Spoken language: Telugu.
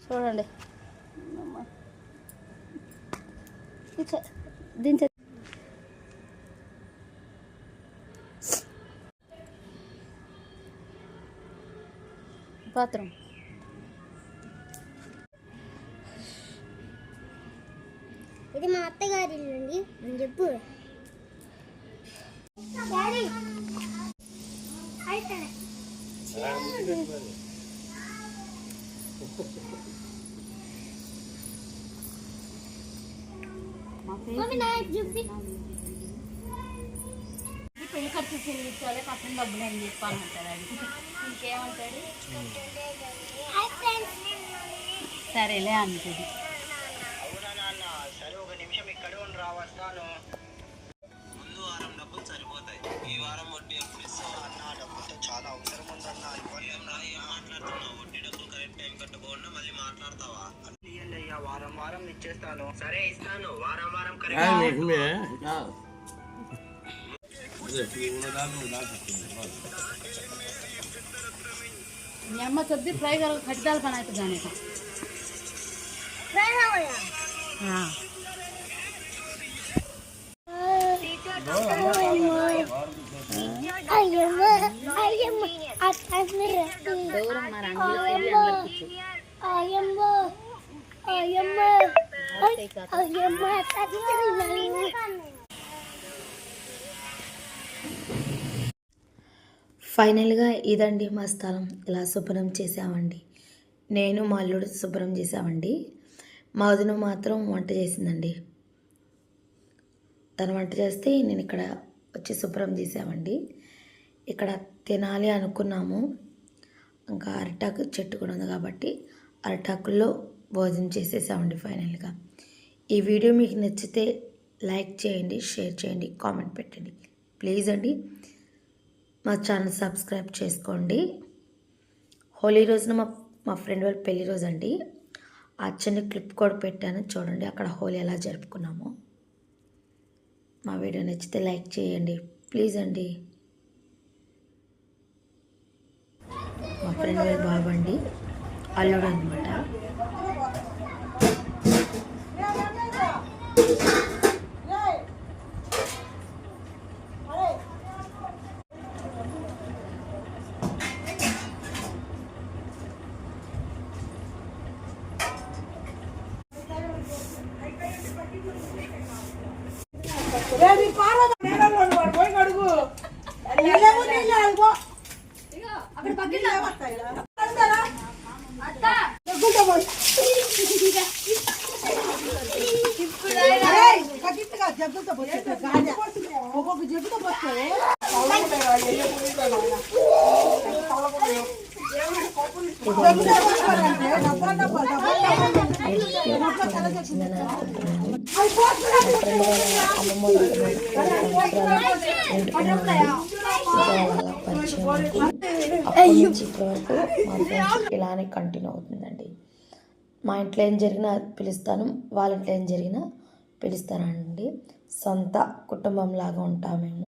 చూడండి దించే బాత్రూమ్ ఇది మా అత్తగారి ఇల్లు అండి అని చెప్పు. పెళ్లి ఖర్చు చెల్లించాలి పక్కన డబ్బులు అని చెప్పాలంటాడు అది. ఇంకేమంటాడు? సరేలే అంటుంది. ముందు వారం డబ్బులు సరిపోతాయి, ఈ వారం వడ్డీ ఎప్పుడు ఇస్తావు అన్న? డబ్బులతో చాలా అవసరం ఉందన్న. ఏం మాట్లాడుతున్నావు? వడ్డీ డబ్బులు కరెక్ట్ టైం కట్టకుండా మళ్ళీ మాట్లాడతావా? అయ్యా వారం వారం ఇచ్చేస్తాను. సరే ఇస్తాను, వారం వారం కరెక్ట్. మీ అమ్మ కొద్ది ఫ్రై కట్టాల పని అవుతుంది కానీ ఫైనల్గా ఇదండి మా స్థలం. ఇలా శుభ్రం చేసామండి. నేను మా అల్లుడు శుభ్రం చేసామండి. మా వదిన మాత్రం వంట చేసిందండి. తను వంట చేస్తే నేను ఇక్కడ వచ్చి శుభ్రం చేసామండి. ఇక్కడ తినాలి అనుకున్నాము. ఇంకా అరిటాకు చెట్టు కూడా ఉంది కాబట్టి అరిటాకుల్లో భోజనం చేసేసామండి ఫైనల్గా. ఈ వీడియో మీకు నచ్చితే లైక్ చేయండి, షేర్ చేయండి, కామెంట్ పెట్టండి ప్లీజ్ అండి. మా ఛానల్ సబ్స్క్రైబ్ చేసుకోండి. హోలీ రోజున మా ఫ్రెండ్ వాళ్ళ పెళ్లి రోజు అండి. ఆ చిన్న క్లిప్ కూడా పెట్టాను చూడండి, అక్కడ హోలీ ఎలా జరుపుకున్నామో. మా వీడియో నచ్చితే లైక్ చేయండి ప్లీజ్ అండి. మా ఫ్రెండ్ వాళ్ళ బాబు అండి, అల్లుడు అనమాట. ఇలానే కంటిన్యూ అవుతుందండి. మా ఇంట్లో ఏం జరిగినా పిలుస్తాను, వాళ్ళ ఇంట్లో ఏం జరిగినా పిలుస్తానండి. సొంత కుటుంబం లాగా ఉంటాం మేము.